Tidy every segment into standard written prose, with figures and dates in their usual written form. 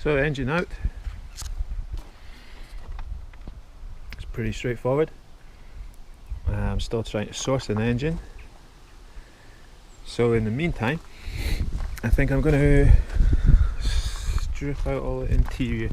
So engine out. It's pretty straightforward. I'm still trying to source an engine. So in the meantime, I think I'm going to strip out all the interior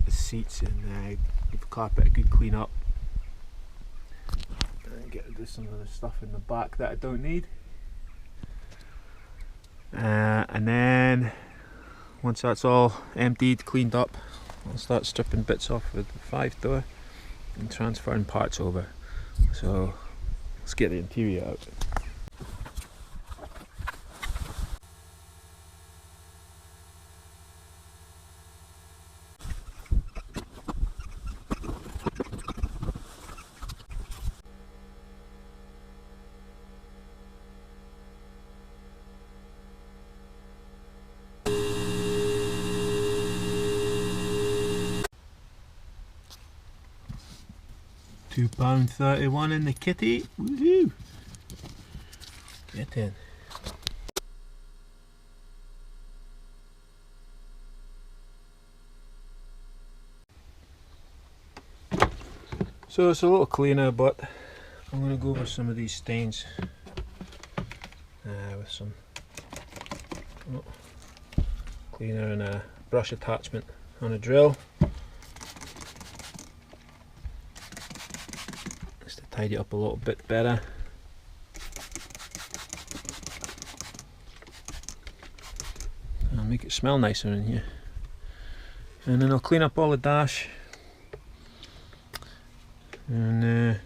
seats and give the carpet a good clean up. And get rid of some of the stuff in the back that I don't need. And then once that's all emptied, cleaned up, I'll start stripping bits off with the 5-door and transferring parts over. So let's get the interior out. £2.31 in the kitty. Woohoo! Get in. So it's a little cleaner, but I'm going to go over some of these stains with some cleaner and a brush attachment on a drill. Tidy it up a little bit better. I'll make it smell nicer in here. And then I'll clean up all the dash. And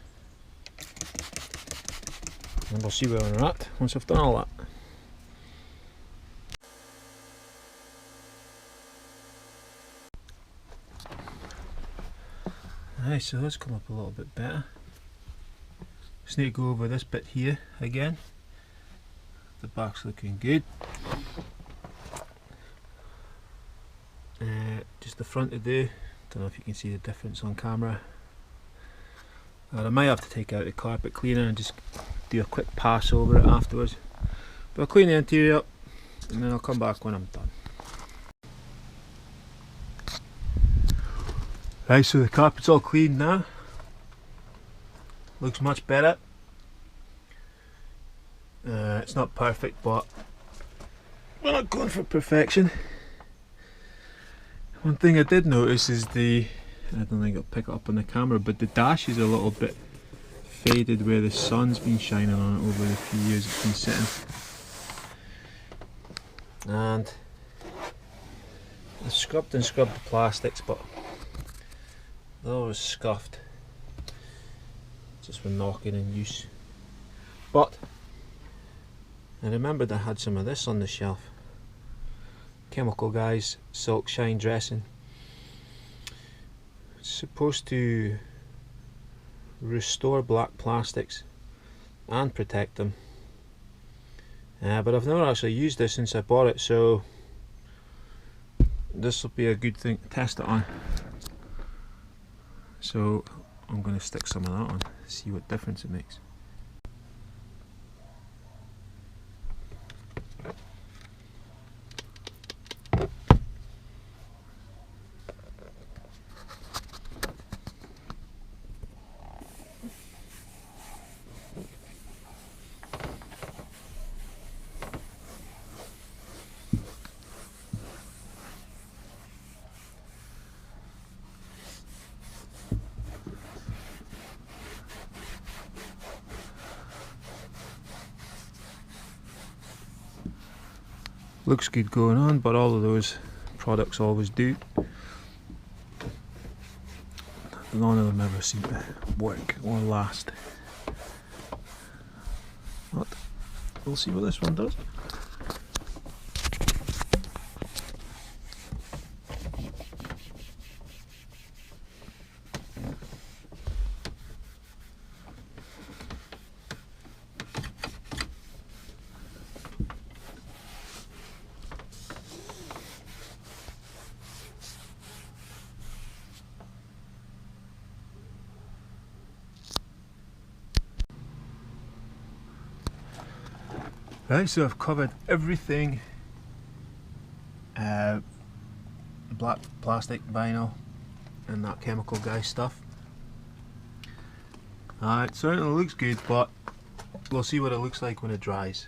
we'll see where we're at once I've done all that. Alright, so that's come up a little bit better. Just need to go over this bit here again. The back's looking good. Just the front to do. Don't know if you can see the difference on camera. I might have to take out the carpet cleaner and just do a quick pass over it afterwards. But I'll clean the interior up and then I'll come back when I'm done. Right, so the carpet's all clean now. Looks much better. It's not perfect, but we're not going for perfection. One thing I did notice is I don't think I'll pick it up on the camera, but the dash is a little bit faded where the sun's been shining on it over the few years it's been sitting. And I've scrubbed and scrubbed the plastics, but they're always scuffed. Just from knocking in use. But I remembered I had some of this on the shelf. Chemical Guys Silk Shine Dressing. It's supposed to restore black plastics and protect them. But I've never actually used this since I bought it, so this will be a good thing to test it on. So I'm going to stick some of that on, see what difference it makes. Looks good going on, but all of those products always do. None of them ever seem to work or last. But we'll see what this one does. Right, so I've covered everything black plastic vinyl and that chemical guy stuff. It certainly looks good, but we'll see what it looks like when it dries.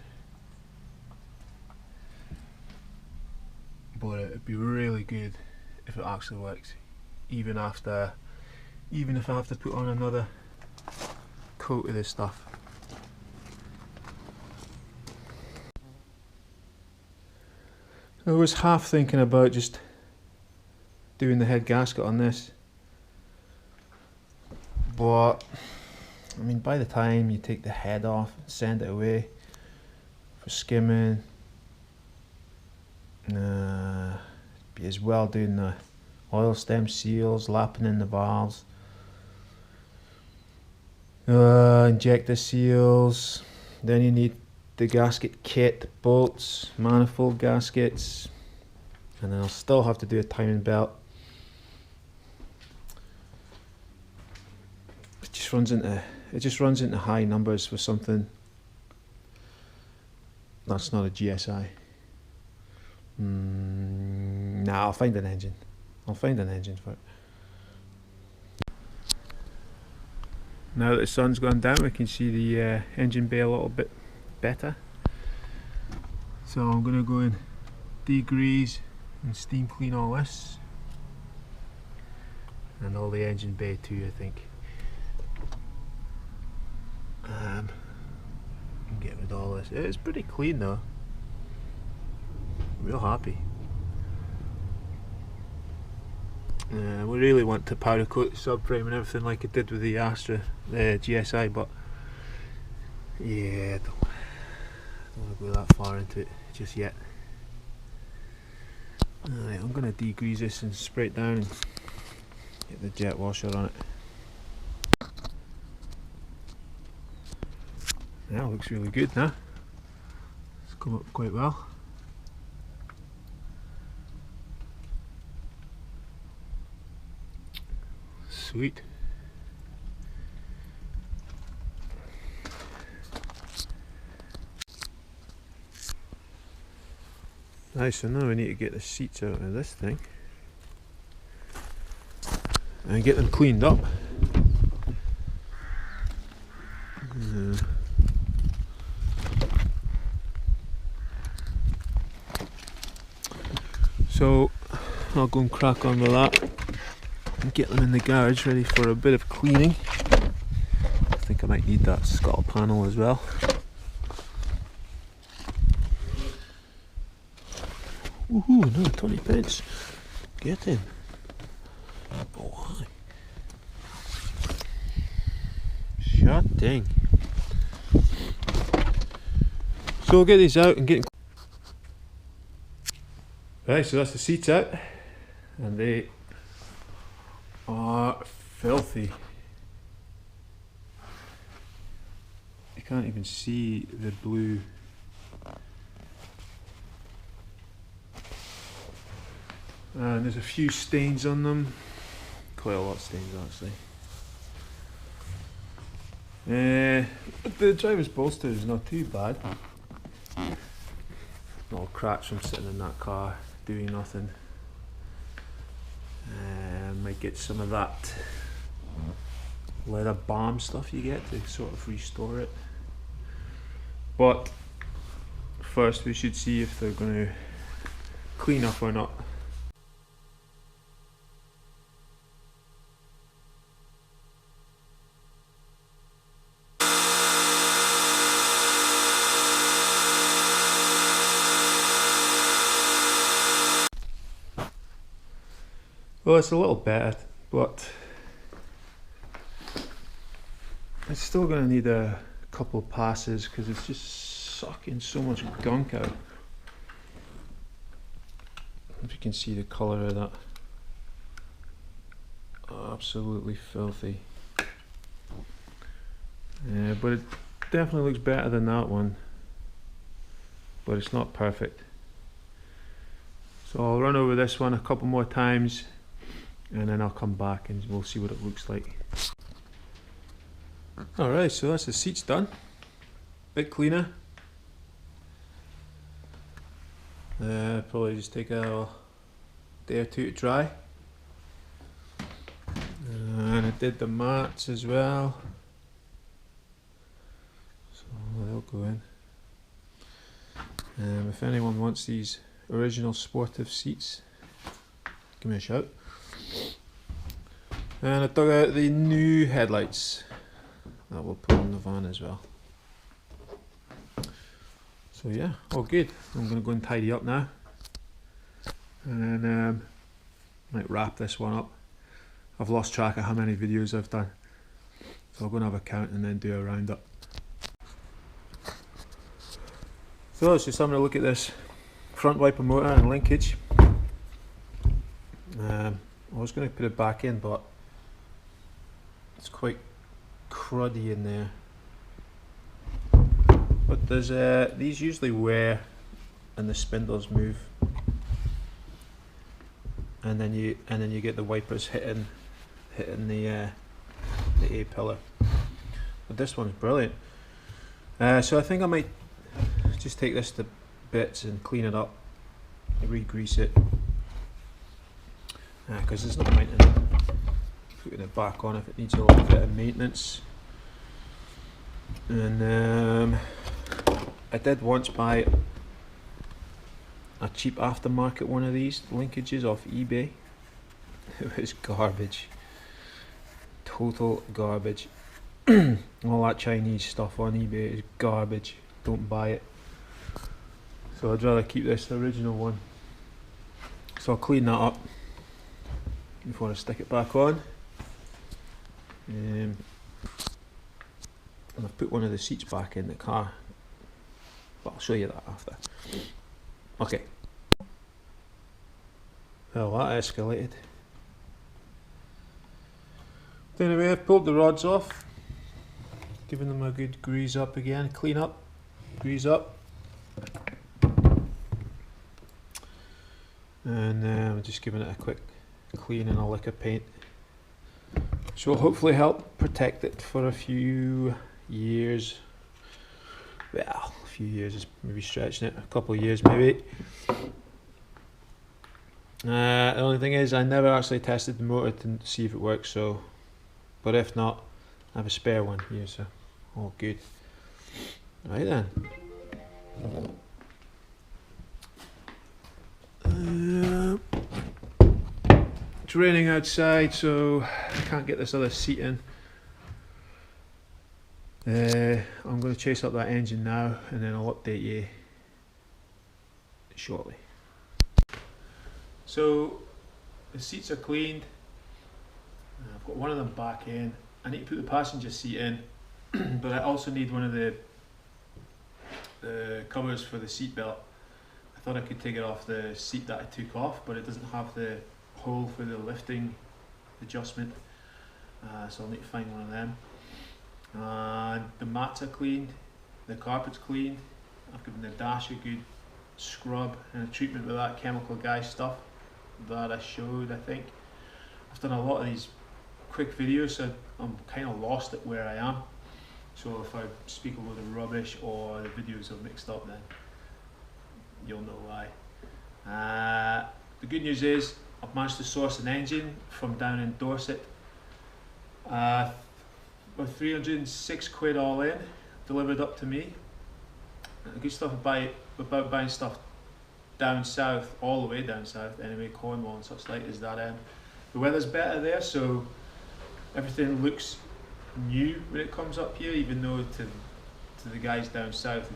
But it'd be really good if it actually works, even if I have to put on another coat of this stuff. I was half thinking about just doing the head gasket on this, but I mean, by the time you take the head off and send it away for skimming, be as well doing the oil stem seals, lapping in the valves, injector seals, then you need the gasket kit, bolts, manifold gaskets, and then I'll still have to do a timing belt. It just runs into high numbers for something that's not a GSI. Nah, I'll find an engine. I'll find an engine for it. Now that the sun's gone down, we can see the engine bay a little bit better. So I'm going to go and degrease and steam clean all this. And all the engine bay too, I think. And get rid of all this. It's pretty clean though. Real happy. We really want to powder coat the subframe and everything like it did with the Astra, the GSI, but yeah, don't want to go that far into it just yet. Alright, I'm going to degrease this and spray it down and get the jet washer on it. That looks really good now. It's come up quite well. Sweet. Nice, so now we need to get the seats out of this thing and get them cleaned up. So I'll go and crack on with that and get them in the garage ready for a bit of cleaning. I think I might need that scuttle panel as well. Woohoo, no, 20 pence. Get in. Oh, hi. Sure thing. So we'll get these out and get. Right, so that's the seats out, and they are filthy. You can't even see the blue. And there's a few stains on them, quite a lot of stains actually. The driver's bolster is not too bad. All cracks from sitting in that car doing nothing. Might get some of that leather balm stuff you get to sort of restore it. But first we should see if they're going to clean up or not. Well, it's a little better, but it's still going to need a couple of passes because it's just sucking so much gunk out. If you can see the colour of that, absolutely filthy. But it definitely looks better than that one, but it's not perfect. So I'll run over this one a couple more times and then I'll come back and we'll see what it looks like. Alright, so that's the seats done. Bit cleaner. Probably just take a day or two to dry. And I did the mats as well, so they'll go in. If anyone wants these original sportive seats, give me a shout. And I dug out the new headlights that we'll put in the van as well. So yeah, all good. I'm going to go and tidy up now, and then might wrap this one up. I've lost track of how many videos I've done, so I'll go and have a count and then do a roundup. So let's just have a look at this front wiper motor and linkage. I was going to put it back in, but it's quite cruddy in there. But there's these usually wear and the spindles move, and then you get the wipers hitting the A pillar. But this one's brilliant. So I think I might just take this to bits and clean it up, re-grease it, because there's no point in putting it back on if it needs a little bit of maintenance. And I did once buy a cheap aftermarket one of these linkages off eBay. It was garbage, total garbage. All that Chinese stuff on eBay is garbage, don't buy it. So I'd rather keep this original one. So I'll clean that up before I stick it back on. And I've put one of the seats back in the car, but I'll show you that after. Okay. Well, that escalated. Anyway, I've pulled the rods off, giving them a good grease up again, clean up, grease up. And I'm just giving it a quick clean and a lick of paint, which will hopefully help protect it for a few years. Well, a few years is maybe stretching it, a couple of years maybe. The only thing is I never actually tested the motor to see if it works, so, but if not, I have a spare one here, so all good. Right then. It's raining outside, so I can't get this other seat in. I'm going to chase up that engine now, and then I'll update you shortly. So the seats are cleaned. I've got one of them back in. I need to put the passenger seat in, but I also need one of the covers for the seat belt. I thought I could take it off the seat that I took off, but it doesn't have the hole for the lifting adjustment, so I'll need to find one of them. The mats are cleaned, the carpet's cleaned. I've given the dash a good scrub and a treatment with that chemical guy stuff that I showed, I think. I've done a lot of these quick videos, so I'm kind of lost at where I am. So if I speak a load of rubbish or the videos are mixed up, then you'll know why. The good news is I've managed to source an engine from down in Dorset. About 306 quid all in, delivered up to me. The good stuff about buying stuff down south, all the way down south anyway, Cornwall and such like, is that the weather's better there, so everything looks new when it comes up here, even though to the guys down south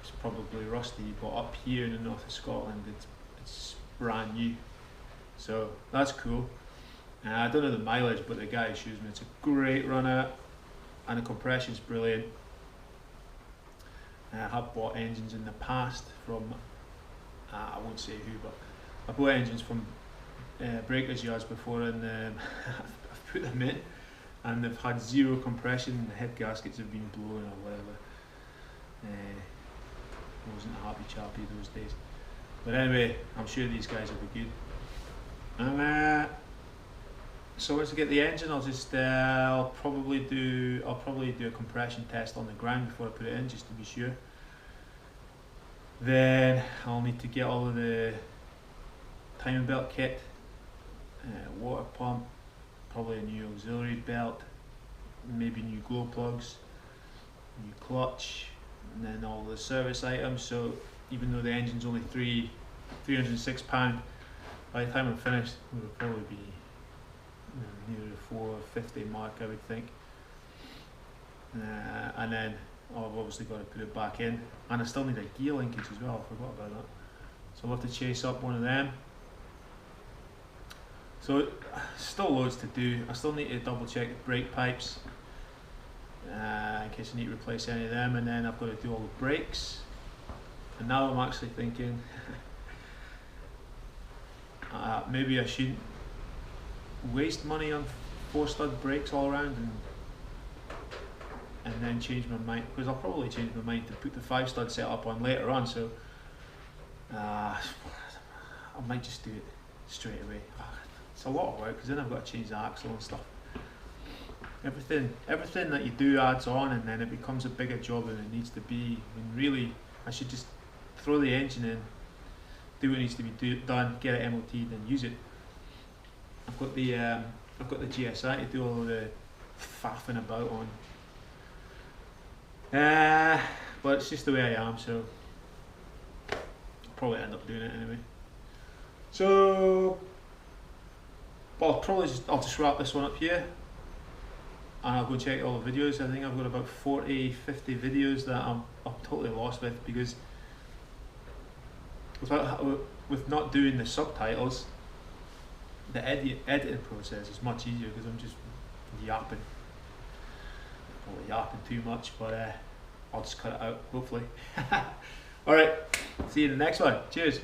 it's probably rusty, but up here in the north of Scotland it's brand new, so that's cool. I don't know the mileage, but the guy assures me it's a great runner and the compression's brilliant. I have bought engines in the past from, I won't say who, but I bought engines from breakers yards before, and I've put them in and they've had zero compression, the head gaskets have been blown or whatever. I wasn't a happy chappy those days. But anyway, I'm sure these guys will be good. And so once I get the engine, I'll just I'll probably do a compression test on the ground before I put it in, just to be sure. Then I'll need to get all of the timing belt kit, water pump, probably a new auxiliary belt, maybe new glow plugs, new clutch, and then all the service items. So even though the engine's only £306, by the time I'm finished, it will probably be near the 450 mark, I would think. And then I've obviously got to put it back in, and I still need a gear linkage as well. I forgot about that, so I'll have to chase up one of them. So still loads to do. I still need to double check the brake pipes in case I need to replace any of them, and then I've got to do all the brakes. And now I'm actually thinking maybe I shouldn't waste money on 4-stud brakes all around and then change my mind, because I'll probably change my mind to put the 5-stud setup on later on. So I might just do it straight away. It's a lot of work, because then I've got to change the axle and stuff. Everything that you do adds on, and then it becomes a bigger job than it needs to be. I mean, really, I should just throw the engine in, do what needs to be done, get it MOT'd, and use it. I've got the GSI to do all the faffing about on. But it's just the way I am, so I'll probably end up doing it anyway. So, well, I'll just wrap this one up here, and I'll go check all the videos. I think I've got about 40-50 videos that I'm totally lost with, because with not doing the subtitles, the editing process is much easier, because I'm just yapping. Probably yapping too much, but I'll just cut it out, hopefully. Alright, see you in the next one. Cheers.